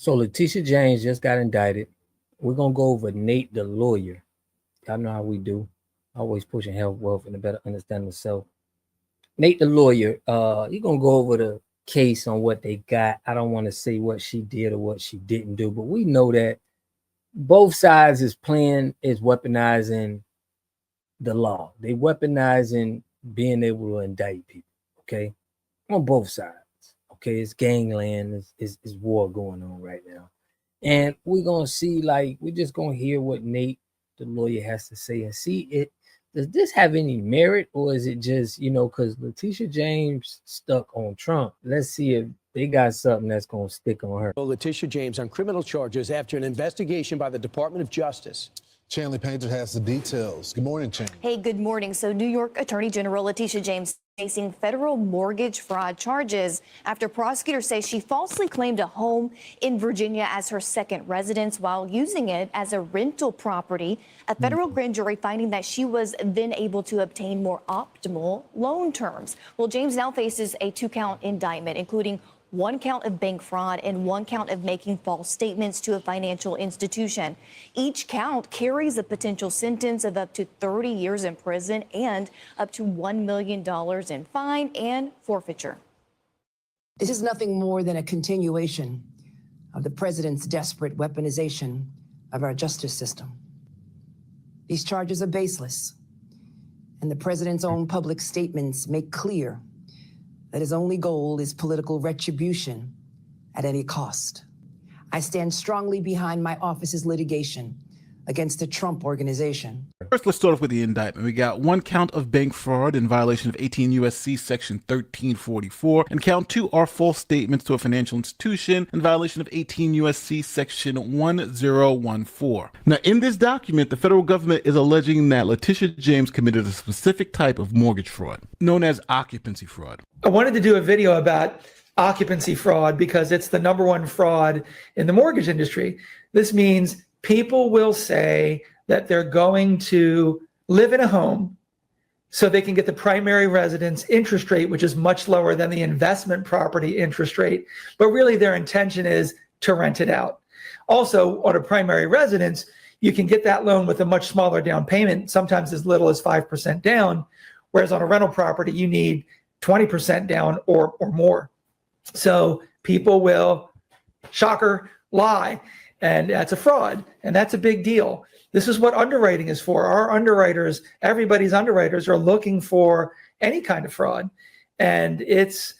So Letitia James just got indicted. We're gonna go over Nate the lawyer. Y'all know how we do. Always pushing health, wealth, and a better understanding of self. Nate the lawyer, you're gonna go over the case on what they got. I don't want to say what she did or what she didn't do, but we know that both sides is weaponizing the law. They weaponizing being able to indict people. Okay, on both sides. Okay, it's gangland, is war going on right now. And we're gonna see, like, we're just gonna hear what Nate, the lawyer, has to say and see it. Does this have any merit, or is it just, because Letitia James stuck on Trump? Let's see if they got something that's gonna stick on her. Letitia James on criminal charges after an investigation by the Department of Justice. Chanley Painter has the details. Good morning, Chanley. Hey, good morning. So New York Attorney General Letitia James facing federal mortgage fraud charges after prosecutors say she falsely claimed a home in Virginia as her second residence while using it as a rental property. A federal grand jury finding that she was then able to obtain more optimal loan terms. Well, James now faces a 2-count indictment, including 1 count of bank fraud and 1 count of making false statements to a financial institution. Each count carries a potential sentence of up to 30 years in prison and up to $1 million in fine and forfeiture. This is nothing more than a continuation of the president's desperate weaponization of our justice system. These charges are baseless, and the president's own public statements make clear that his only goal is political retribution at any cost. I stand strongly behind my office's litigation against the Trump organization. First, let's start off with the indictment. We got 1 count of bank fraud in violation of 18 U.S.C. Section 1344, and count 2 are false statements to a financial institution in violation of 18 U.S.C. Section 1014. Now, in this document, the federal government is alleging that Letitia James committed a specific type of mortgage fraud, known as occupancy fraud. I wanted to do a video about occupancy fraud because it's the #1 fraud in the mortgage industry. This means people will say that they're going to live in a home so they can get the primary residence interest rate, which is much lower than the investment property interest rate. But really their intention is to rent it out. Also, on a primary residence, you can get that loan with a much smaller down payment, sometimes as little as 5% down, whereas on a rental property, you need 20% down or more. So people will, shocker, lie. And that's a fraud. And that's a big deal. This is what underwriting is for. Our underwriters, everybody's underwriters are looking for any kind of fraud. And it's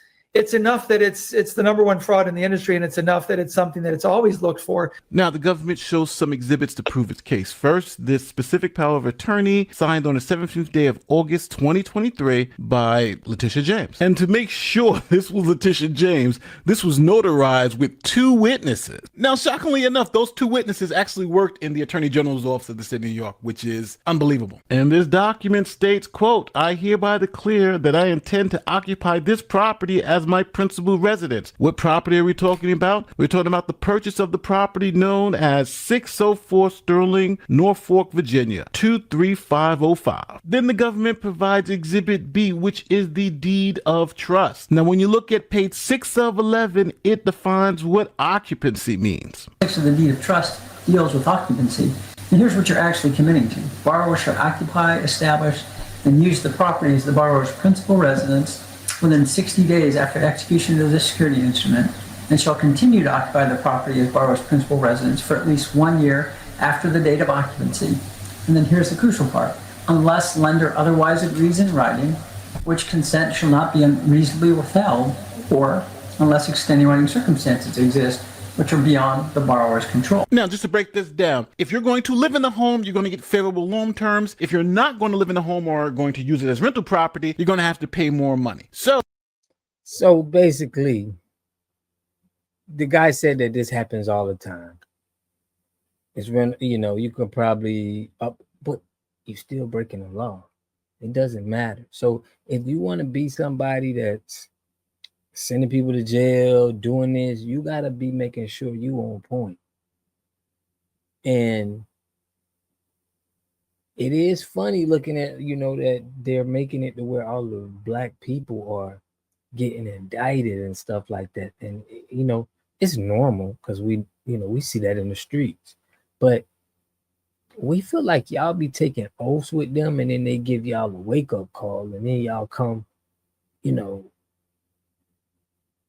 enough that it's the #1 fraud in the industry, and it's enough that it's something that it's always looked for. Now, the government shows some exhibits to prove its case. First, this specific power of attorney signed on the 17th day of August 2023 by Letitia James. And to make sure this was Letitia James, this was notarized with 2 witnesses. Now, shockingly enough, those 2 witnesses actually worked in the Attorney General's office of the city of New York, which is unbelievable. And this document states, quote, "I hereby declare that I intend to occupy this property as my principal residence." What property are we talking about? We're talking about the purchase of the property known as 604 Sterling, Norfolk, Virginia, 23505. Then the government provides Exhibit B, which is the deed of trust. Now, when you look at page 6 of 11, it defines what occupancy means. So the deed of trust deals with occupancy. And here's what you're actually committing to. Borrower shall occupy, establish, and use the property as the borrower's principal residence within 60 days after execution of this security instrument, and shall continue to occupy the property as borrower's principal residence for at least 1 year after the date of occupancy. And then here's the crucial part. Unless lender otherwise agrees in writing, which consent shall not be unreasonably withheld, or unless extenuating circumstances exist which are beyond the borrower's control. Now, just to break this down, if you're going to live in the home, you're going to get favorable loan terms. If you're not going to live in the home or are going to use it as rental property, you're going to have to pay more money. So basically, the guy said that this happens all the time. It's when, you can probably but you're still breaking the law. It doesn't matter. So if you want to be somebody that's sending people to jail, doing this, you got to be making sure you on point. And it is funny looking at, that they're making it to where all the black people are getting indicted and stuff like that. And, it's normal because we see that in the streets. But we feel like y'all be taking oaths with them, and then they give y'all a wake-up call, and then y'all come,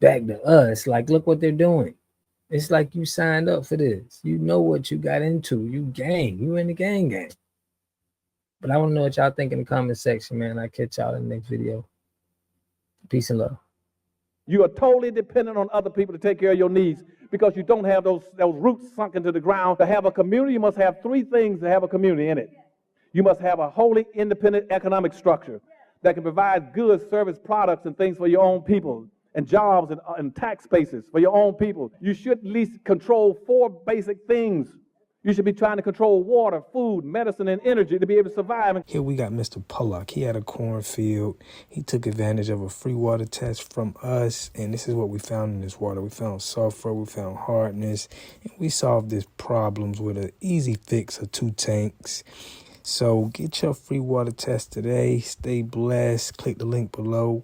back to us. Like, look what they're doing. It's like you signed up for this. You know what you got into. You gang. You in the gang. But I want to know what y'all think in the comment section, man. I'll catch y'all in the next video. Peace and love. You are totally dependent on other people to take care of your needs because you don't have those roots sunk into the ground. To have a community, you must have three things to have a community in it. You must have a wholly independent economic structure that can provide goods, service, products, and things for your own people, and jobs and tax bases for your own people. You should at least control 4 basic things. You should be trying to control water, food, medicine, and energy to be able to survive. Here we got Mr. Pollock. He had a cornfield. He took advantage of a free water test from us, and this is what we found in this water. We found sulfur, we found hardness, and we solved these problems with an easy fix of 2 tanks. So get your free water test today. Stay blessed. Click the link below.